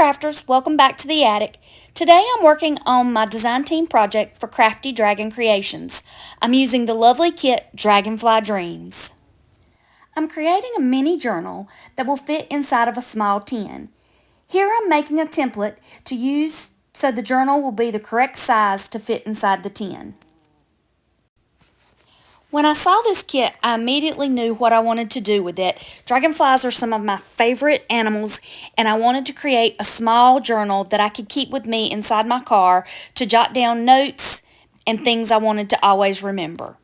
crafters, welcome back to the attic. Today I'm working on my design team project for Crafty Dragon Creations. I'm using the lovely kit Dragonfly Dreams. I'm creating a mini journal that will fit inside of a small tin. Here I'm making a template to use so the journal will be the correct size to fit inside the tin. When I saw this kit, I immediately knew what I wanted to do with it. Dragonflies are some of my favorite animals, and I wanted to create a small journal that I could keep with me inside my car to jot down notes and things I wanted to always remember.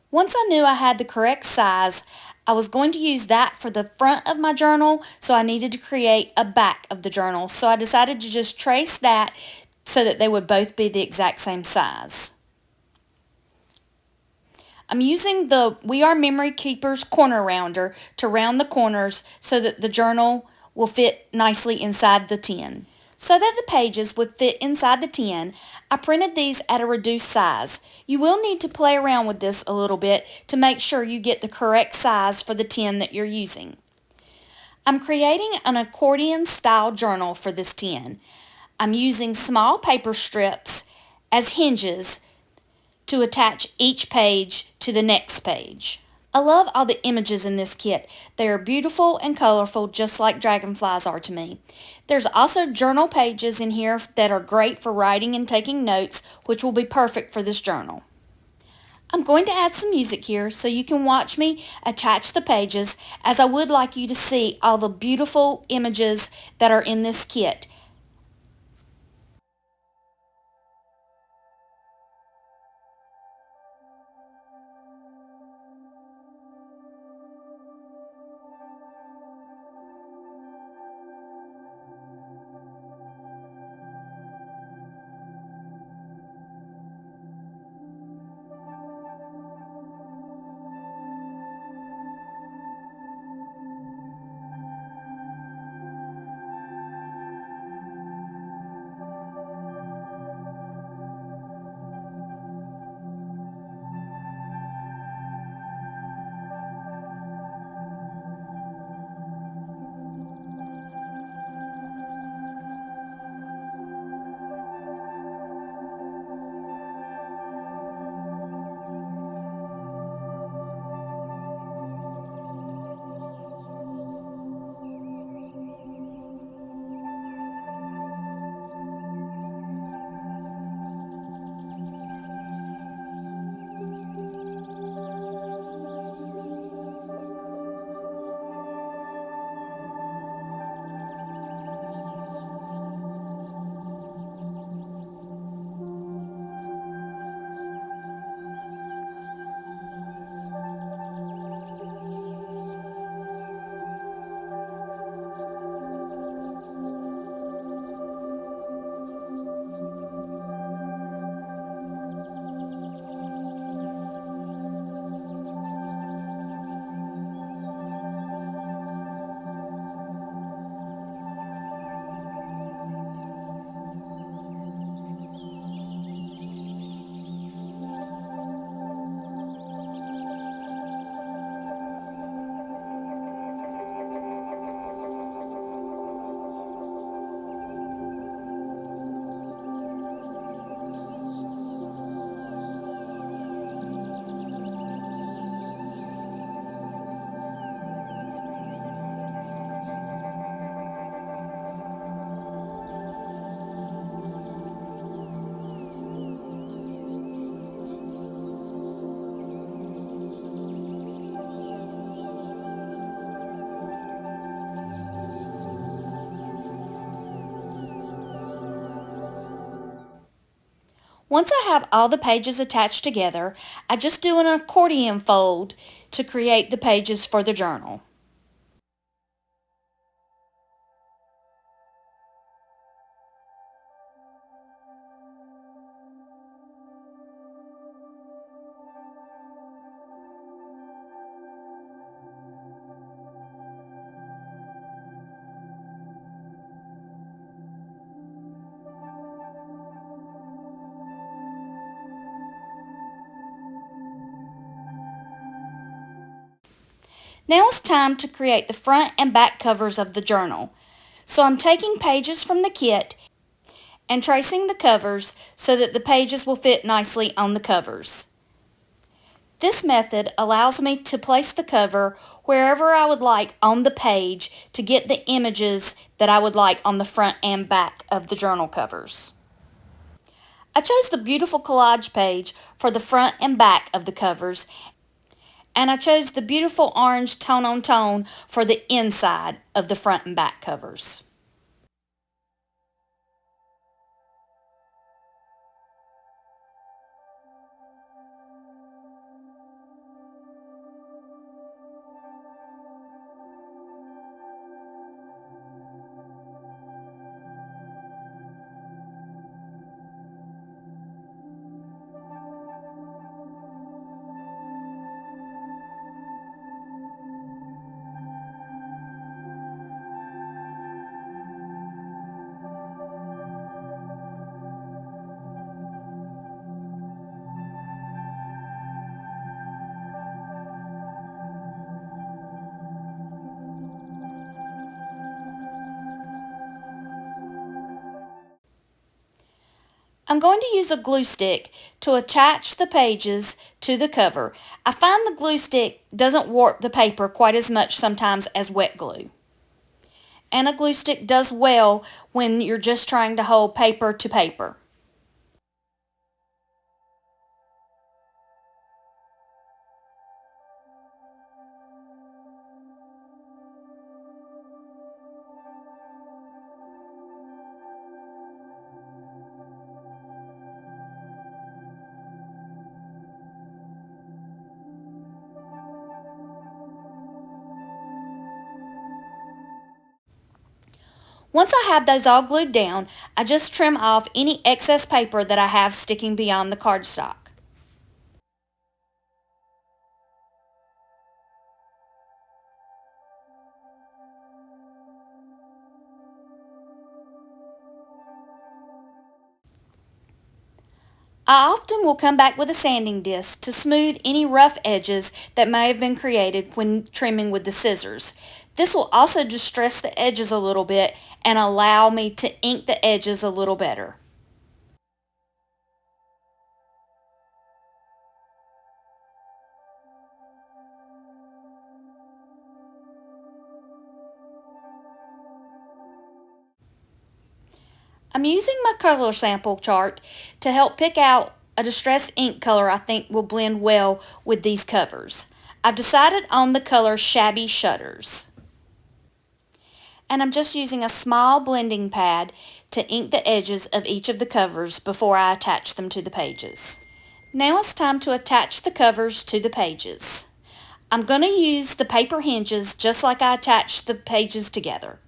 Once I knew I had the correct size, I was going to use that for the front of my journal, so I needed to create a back of the journal. So I decided to just trace that so that they would both be the exact same size. I'm using the We Are Memory Keepers corner rounder to round the corners so that the journal will fit nicely inside the tin. So that the pages would fit inside the tin, I printed these at a reduced size. You will need to play around with this a little bit to make sure you get the correct size for the tin that you're using. I'm creating an accordion style journal for this tin. I'm using small paper strips as hinges to attach each page to the next page. I love all the images in this kit. They are beautiful and colorful just like dragonflies are to me. There's also journal pages in here that are great for writing and taking notes, which will be perfect for this journal. I'm going to add some music here so you can watch me attach the pages, as I would like you to see all the beautiful images that are in this kit. Once I have all the pages attached together, I just do an accordion fold to create the pages for the journal. Now it's time to create the front and back covers of the journal. So I'm taking pages from the kit and tracing the covers so that the pages will fit nicely on the covers. This method allows me to place the cover wherever I would like on the page to get the images that I would like on the front and back of the journal covers. I chose the beautiful collage page for the front and back of the covers, and I chose the beautiful orange tone-on-tone for the inside of the front and back covers. I'm going to use a glue stick to attach the pages to the cover. I find the glue stick doesn't warp the paper quite as much sometimes as wet glue. And a glue stick does well when you're just trying to hold paper to paper. Once I have those all glued down, I just trim off any excess paper that I have sticking beyond the cardstock. I often will come back with a sanding disc to smooth any rough edges that may have been created when trimming with the scissors. This will also distress the edges a little bit and allow me to ink the edges a little better. I'm using my color sample chart to help pick out a distressed ink color I think will blend well with these covers. I've decided on the color Shabby Shutters. And I'm just using a small blending pad to ink the edges of each of the covers before I attach them to the pages. Now it's time to attach the covers to the pages. I'm going to use the paper hinges just like I attached the pages together.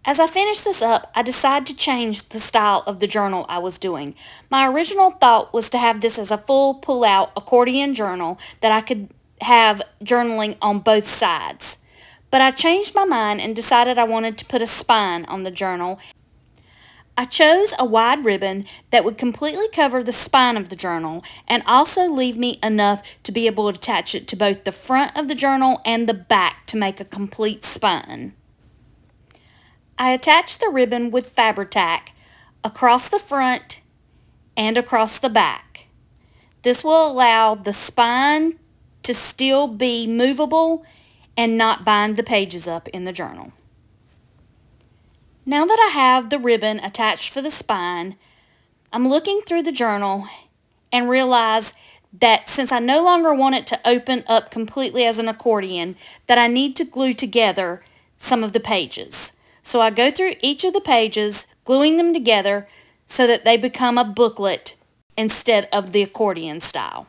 As I finish this up, I decide to change the style of the journal I was doing. My original thought was to have this as a full pull-out accordion journal that I could have journaling on both sides. But I changed my mind and decided I wanted to put a spine on the journal. I chose a wide ribbon that would completely cover the spine of the journal and also leave me enough to be able to attach it to both the front of the journal and the back to make a complete spine. I attached the ribbon with Fabri-Tac across the front and across the back. This will allow the spine to still be movable and not bind the pages up in the journal. Now that I have the ribbon attached for the spine, I'm looking through the journal and realize that since I no longer want it to open up completely as an accordion, that I need to glue together some of the pages. So I go through each of the pages, gluing them together so that they become a booklet instead of the accordion style.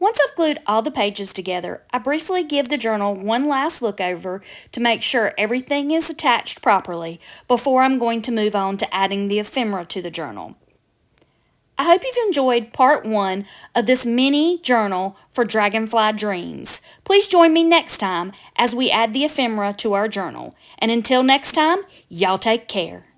Once I've glued all the pages together, I briefly give the journal one last look over to make sure everything is attached properly before I'm going to move on to adding the ephemera to the journal. I hope you've enjoyed part 1 of this mini journal for Dragonfly Dreams. Please join me next time as we add the ephemera to our journal. And until next time, y'all take care.